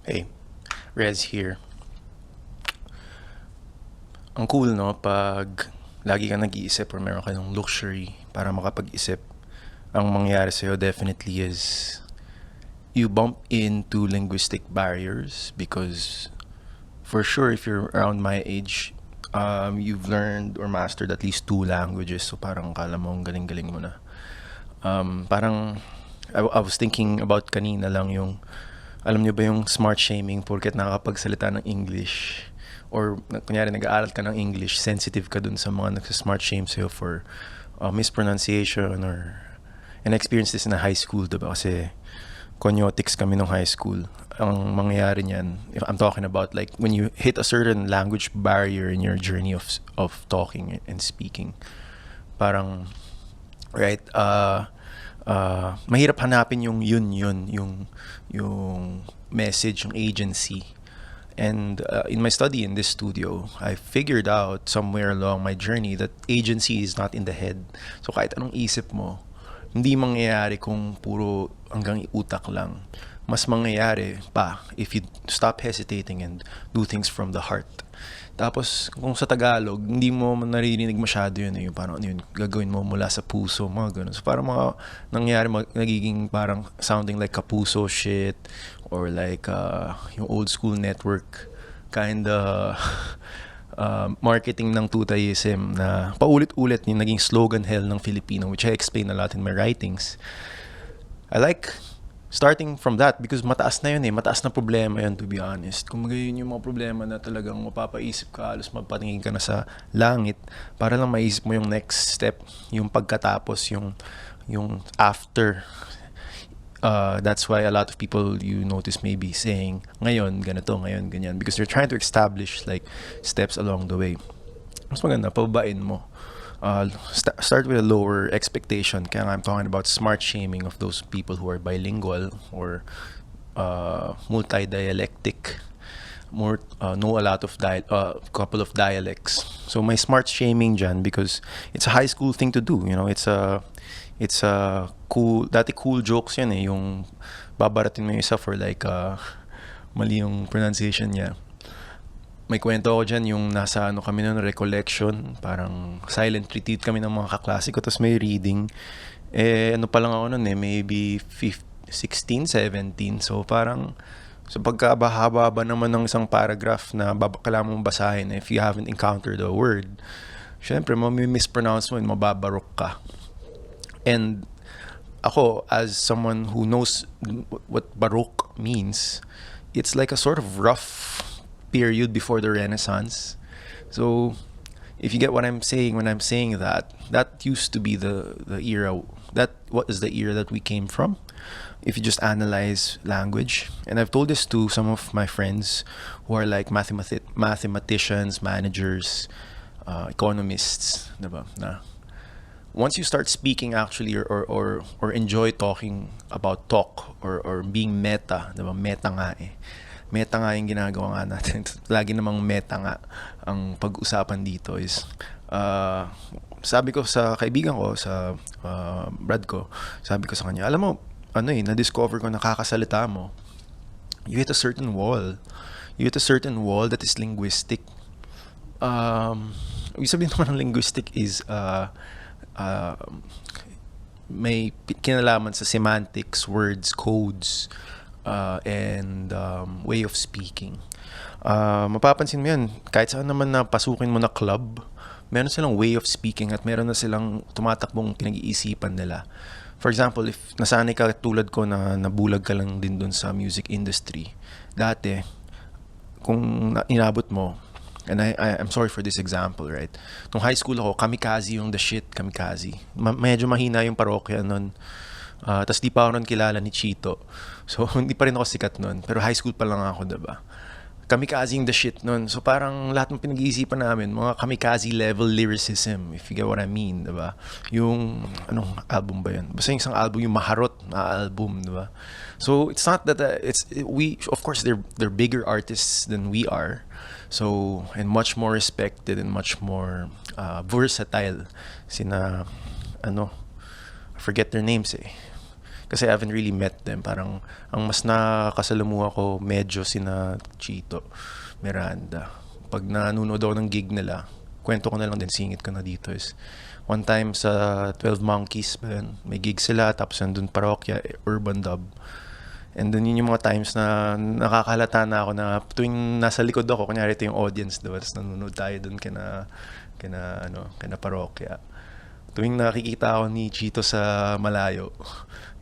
Hey, Rez here. Ang cool, no, pag lagi kang nag-iisip or meron ka ng luxury para makapag-isip, ang mangyayari sa'yo definitely is you bump into linguistic barriers because for sure if you're around my age, you've learned or mastered at least two languages. So parang kala mo ang galing-galing mo na. Parang I was thinking about kanina lang yung alam niyo ba yung smart shaming porket nakakapagsalita ng English or kunyari nag-aaral ka ng English, sensitive ka dun sa mga nagsa-smart shame sa'yo for mispronunciation or and I experienced this in high school, diba? Kasi conyotics kami nung high school. Ang mangyayari niyan, if I'm talking about like when you hit a certain language barrier in your journey of talking and speaking, parang right mahirap hanapin yung yung message, yung agency. And in my study in this studio, I figured out somewhere along my journey that agency is not in the head. So kahit anong isip mo, hindi mangyayari kung puro hanggang utak lang. Mas mangyayari pa if you stop hesitating and do things from the heart. Tapos, kung sa Tagalog, hindi mo naririnig masyado yun. Yung parang yun, gagawin mo mula sa puso, mga ganun. So, parang mga nangyari, nagiging parang sounding like kapuso shit or like yung old school network kind of marketing ng tutayism na paulit-ulit yung naging slogan hell ng Filipino, which I explain a lot in my writings. I like starting from that because mataas na yun eh. Mataas na problema yun, to be honest. Kung yun yung mga problema na talagang mapapaisip ka, halos magpatingin ka na sa langit para lang maisip mo yung next step, yung pagkatapos, yung after. That's why a lot of people you notice maybe saying, ngayon, ganito, ngayon, ganyan. Because they're trying to establish like steps along the way. Mas maganda, pababain mo. Start with a lower expectation. Kaya I'm talking about smart shaming of those people who are bilingual or multi-dialectic, more know a lot of couple of dialects. So my smart shaming dyan because it's a high school thing to do. You know, it's a cool, dati cool jokes yan eh. Yung babaratin mo yung isa for like mali yung pronunciation niya. May kwento ako dyan yung nasa ano kami noon, recollection, parang silent retreat kami ng mga kaklase ko, tapos may reading. Ano pa lang ako noon maybe 16, 17. So parang sa pagkabahaba naman ng isang paragraph na kailangan mong basahin, if you haven't encountered a word, syempre mispronounce mo and mababarok ka. And ako, as someone who knows what Baroque means, it's like a sort of rough period before the Renaissance. So, if you get what I'm saying when I'm saying that, that used to be the era. That what is the era that we came from. If you just analyze language, and I've told this to some of my friends who are like mathematicians, managers, economists, diba? Na once you start speaking actually or enjoy talking about talk or being meta, diba? Meta nga eh. Meta nga yung ginagawa nga natin. Lagi namang meta nga ang pag-usapan dito is sabi ko sa kaibigan ko, sa Brad ko, sabi ko sa kanya, alam mo, na-discover ko nakakasalita mo. You hit a certain wall. You hit a certain wall that is linguistic. Ibig sabihin naman ng linguistic is uh, may kinalaman sa semantics, words, codes, and way of speaking. Mapapansin mo yan, kahit saan naman na pasukin mo na club, meron silang way of speaking at meron na silang tumatakbong pinag-iisipan nila. For example, if nasanay ka tulad ko na nabulag ka lang din dun sa music industry, dati, kung inabot mo, and I'm sorry for this example, right? Nung high school ako, kamikaze yung the shit, kamikaze. Medyo mahina yung parokya nun. Tapos di pa ako nun kilala ni Chito. So, hindi pa rin ako sikat nun. Pero high school pa lang ako, diba? Kamikaze yung the shit nun. So, parang lahat ng pinag-iisipan namin, mga kamikaze level lyricism, if you get what I mean, diba? Yung, anong album ba yun? Basta yung isang album, yung Maharot na album, diba? So, it's not that, we, of course, they're bigger artists than we are. So, and much more respected and much more versatile. Sina, I forget their names eh. Kasi I haven't really met them. Parang ang mas nakakasalamuha ko medyo sina Chito, Miranda. Pag nanonood ako ng gig nila, kwento ko na lang din, singit ko na dito is one time sa 12 Monkeys ba yun, may gig sila tapos nandun parokya, urban dub. And then yun yung mga times na nakakahalata na ako na tuwing nasa likod ako, kunyari ito yung audience, diba? Tapos nanonood tayo dun kina parokya. Tuwing nakikita ako ni Chito sa malayo,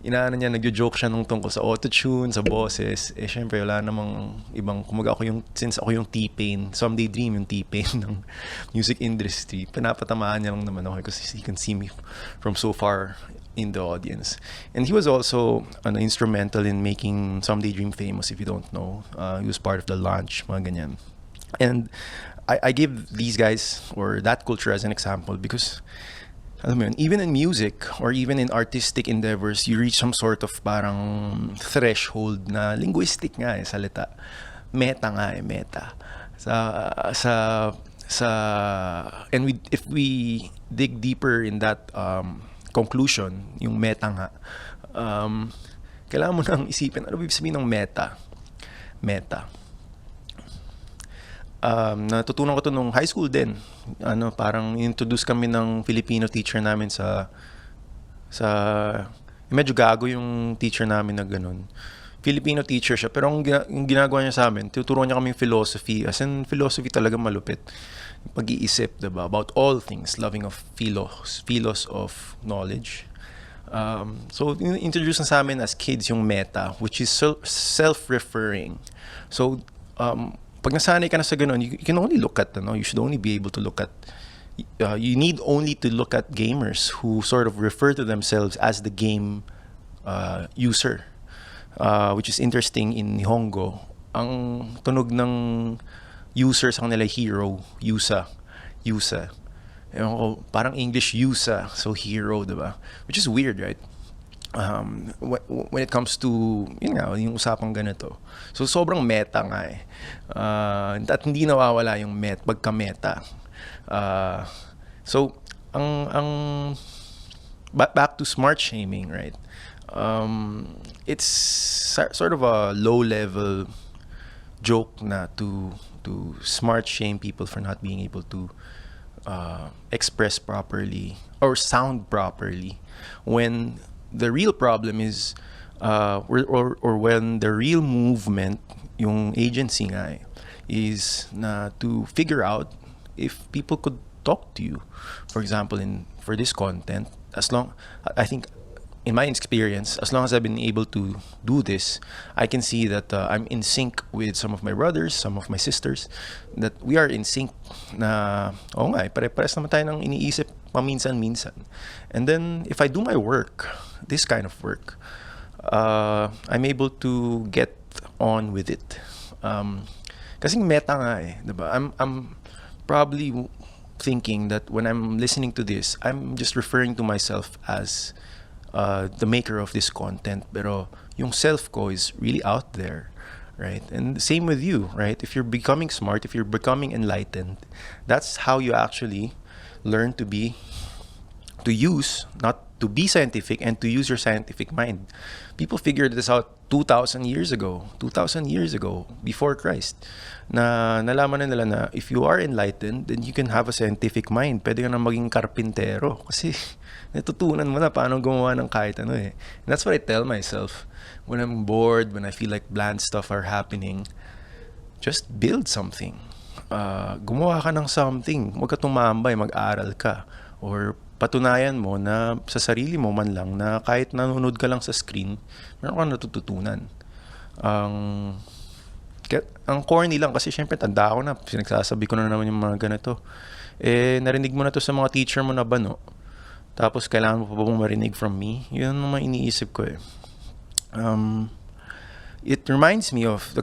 inaano niya, nagjo-joke siya nung tungkol sa autotune, sa boses. Eh, syempre, wala namang ibang, kumaga ako yung, since ako yung T-Pain, Someday Dream yung T-Pain ng music industry, pinapatamaan niya lang naman ako because he can see me from so far in the audience. And he was also instrumental in making Someday Dream famous, if you don't know. He was part of the launch, mga ganyan. And I give these guys, or that culture as an example, because alam mo yun, even in music or even in artistic endeavors, you reach some sort of parang threshold na linguistic nga salita. Meta nga meta. Sa and if we dig deeper in that conclusion, yung meta nga, kailangan mo nang isipin, ano ibig sabihin ng meta? Meta. Natutunan ko to nung high school din. Parang introduce kami ng Filipino teacher namin sa medyo gago yung teacher namin na ganun. Filipino teacher siya, pero yung ginagawa niya sa amin, tuturuan niya kaming philosophy. As in, philosophy talaga malupit. Pag-iisip, diba? About all things, loving of philos of knowledge. So, introduce na sa amin as kids yung meta, which is self-referring. So, pag nasanay ka na sa ganun, you can only look at, you should only be able to look at, you need only to look at gamers who sort of refer to themselves as the game user, which is interesting in Nihongo. Ang tunog ng user sa kanila hero, Yusa. Ewan ko, parang English Yusa, so hero, diba? Which is weird, right? When it comes to yung usapang ganito, so sobrang meta nga at hindi nawawala yung pagka-meta. So ang back to smart shaming, right? It's sort of a low level joke na to smart shame people for not being able to express properly or sound properly when the real problem is or when the real movement, yung agency nga is na to figure out if people could talk to you. For example, for this content, I think in my experience, as long as I've been able to do this, I can see that I'm in sync with some of my brothers, some of my sisters, that we are in sync na, pare-pares naman tayo ng iniisip paminsan-minsan. And then, if I do my work, this kind of work, I'm able to get on with it. Kasing meta nga diba? I'm probably thinking that when I'm listening to this, I'm just referring to myself as the maker of this content, pero yung self ko is really out there, right? And same with you, right? If you're becoming smart, if you're becoming enlightened, that's how you actually learn to be scientific and to use your scientific mind. People figured this out 2,000 years ago, before Christ. Nalaman na nila na if you are enlightened, then you can have a scientific mind. Pwede ka na maging karpintero kasi natutunan mo na paano gumawa ng kahit ano And that's what I tell myself when I'm bored, when I feel like bland stuff are happening. Just build something. Gumawa ka ng something. Huwag ka tumambay, mag-aral ka. Or patunayan mo na sa sarili mo man lang na kahit nanonood ka lang sa screen, meron kang natututunan. Ang corny lang kasi syempre tanda ko na, pinagsasabi ko na naman yung mga ganito. Narinig mo na to sa mga teacher mo na no? Tapos kailangan mo pa ba marinig from me? Yun ang mga iniisip ko It reminds me of the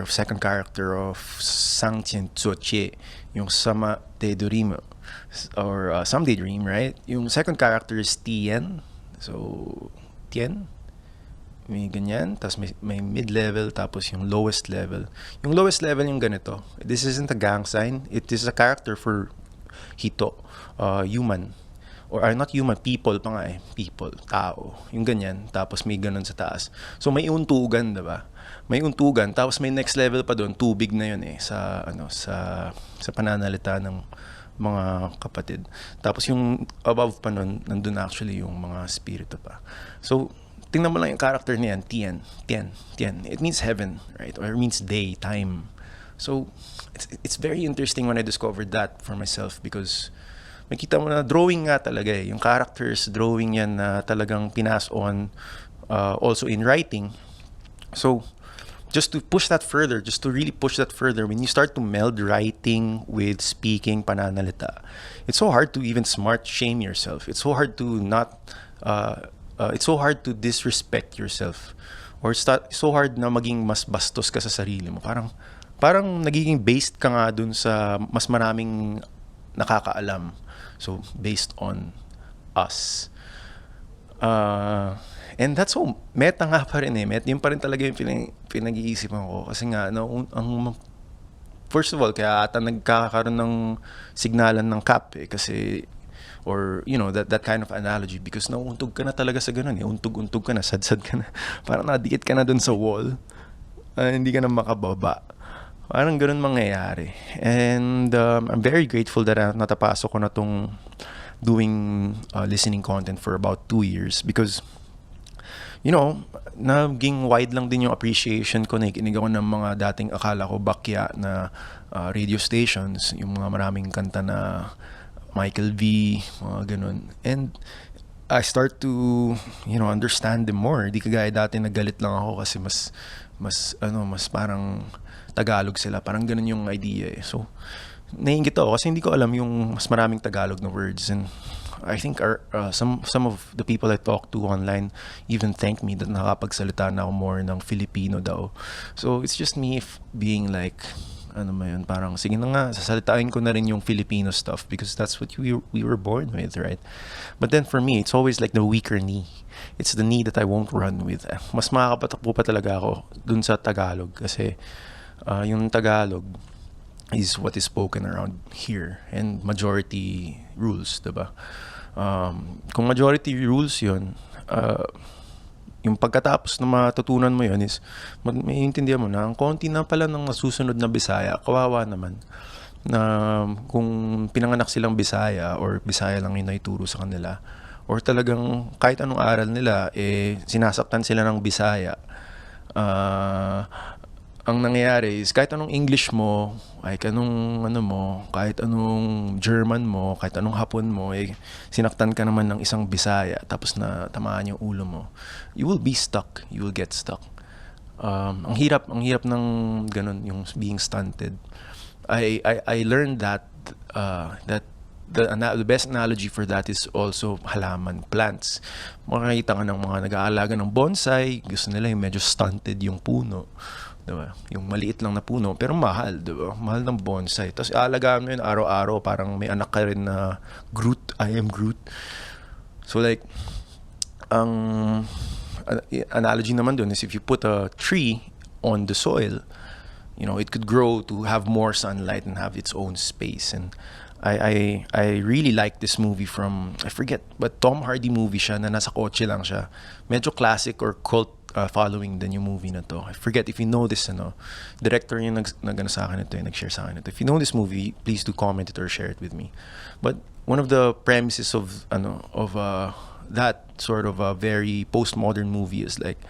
second character of Sang Tien Tsuochie, yung Sama de Dorime, or Someday Dream, right? Yung second character is Tien. So, Tien, may ganyan, tapos may mid-level, tapos yung lowest level. Yung lowest level yung ganito. This isn't a gang sign. It is a character for Hito, human. or not human, people pa nga people, tao, yung ganyan, tapos may ganun sa taas. So may untugan, diba? May untugan, tapos may next level pa doon, tubig na yun sa sa pananalita ng mga kapatid. Tapos yung above pa nun, nandun actually yung mga spirito pa. So, tingnan mo lang yung character niyan, Tien. It means heaven, right? Or it means day, time. So, it's very interesting when I discovered that for myself because makita mo na drawing nga talaga Yung characters, drawing yan na talagang pinas on also in writing. So, just to push that further, just to really push that further, when you start to meld writing with speaking, pananalita, it's so hard to even smart shame yourself. It's so hard to not, it's so hard to disrespect yourself. Or so hard na maging mas bastos ka sa sarili mo. Parang nagiging based ka nga dun sa mas maraming nakakaalam. So, based on us. And that's so meta nga pa rin Yun pa rin talaga yung pinag-iisipan ko. Kasi nga, first of all, kaya ata nagkakaroon ng signalan ng cap kasi, or, that kind of analogy because nauuntog ka na talaga sa ganun Untog-untog ka na, sad-sad ka na. Parang nadikit ka na dun sa wall. Hindi ka na makababa. Parang ganun mangyayari. And I'm very grateful that natapasok ko na tong doing listening content for about 2 years because naging wide lang din yung appreciation ko. Nakikinig ako ng mga dating akala ko bakya na radio stations, yung mga maraming kanta na Michael V, mga ganun. And I start to, understand them more. Di kagaya dati nagalit lang ako kasi mas parang Tagalog sila. Parang ganun yung idea So, naiingit ako kasi hindi ko alam yung mas maraming Tagalog na words. And I think some of the people I talk to online even thank me that nakapagsalita na ako more ng Filipino daw. So it's just me being like, parang sige na nga, sasalitain ko na rin yung Filipino stuff because that's what we were born with, right? But then for me, it's always like the weaker knee. It's the knee that I won't run with. Mas makakapatakbo pa talaga ako dun sa Tagalog kasi yung Tagalog is what is spoken around here and majority rules, diba? Kung majority rules yun, yung pagkatapos na matutunan mo yun is maiintindihan mo na ang konti na pala ng masusunod na Bisaya, kawawa naman na kung pinanganak silang Bisaya or Bisaya lang yung naituro sa kanila or talagang kahit anong aral nila sinasaktan sila ng Bisaya. Ang nangyayari is kahit anong English mo, kahit anong kahit anong German mo, kahit anong Hapon mo, sinaktan ka naman ng isang Bisaya tapos na tamaan yung ulo mo. You will be stuck. You will get stuck. Ang hirap ng ganun, yung being stunted. I learned that the best analogy for that is also halaman, plants. Makikita ka ng mga nag-aalaga ng bonsai, gusto nila yung medyo stunted yung puno. Diba? Yung maliit lang na puno pero mahal, diba? Mahal ng bonsai. Tapos aalagaan mo yun araw-araw, parang may anak ka rin na Groot, I am Groot. So like ang analogy naman dun is if you put a tree on the soil, it could grow to have more sunlight and have its own space. And I really like this movie from, I forget, but Tom Hardy movie siya na nasa kotse lang siya. Medyo classic or cult following din yung movie na to. I forget if you know this, director yung sa akin ito, nag-share sa akin ito. If you know this movie, please do comment it or share it with me. But one of the premises of that sort of a very postmodern movie is like,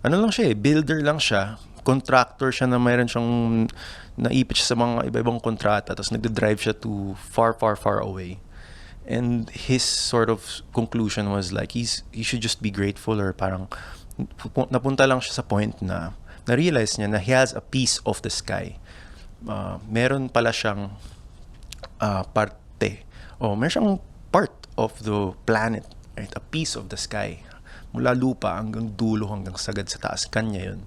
lang siya builder lang siya, contractor siya na mayroon siyang naipit siya sa mga iba-ibang kontrata tapos nagde-drive siya to far away. And his sort of conclusion was like he should just be grateful or parang napunta lang siya sa point na na-realize niya na he has a piece of the sky. Meron pala siyang parte meron siyang part of the planet, right? A piece of the sky. Mula lupa hanggang dulo hanggang sagad sa taas, kanya yun.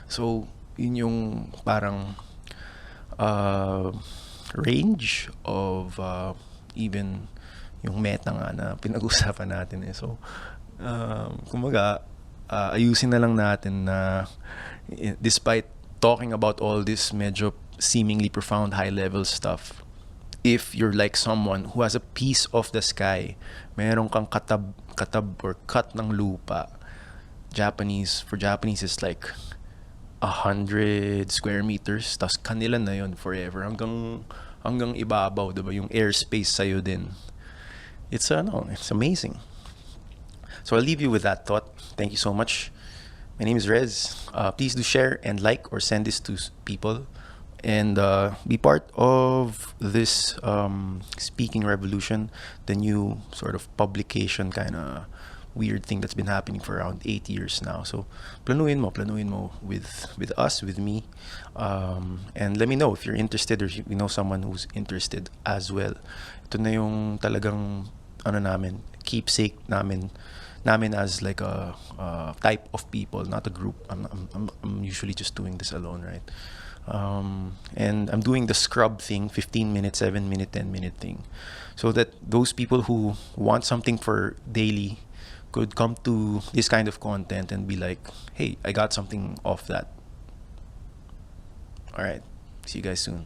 So, yun yung parang range of even yung meta nga na pinag-usapan natin So, kumaga, ayusin na lang natin na despite talking about all this medyo seemingly profound high-level stuff, if you're like someone who has a piece of the sky, meron kang katab or cut ng lupa. For Japanese is like 100 square meters. Tas kanila na yun forever hanggang ibabaw, 'di ba? Yung airspace sa'yo din. It's amazing. So I'll leave you with that thought. Thank you so much. My name is Rez. Please do share and like or send this to people, and be part of this speaking revolution, the new sort of publication kind of weird thing that's been happening for around 8 years now. So planuin mo with us, with me, and let me know if you're interested or if you know someone who's interested as well. Ito na yung talagang keepsake namin as like a type of people, not a group. I'm usually just doing this alone, right? And I'm doing the scrub thing, 15 minutes, 7 minute, 10 minute thing, so that those people who want something for daily could come to this kind of content and be like, hey, I got something off that. All right, see you guys soon.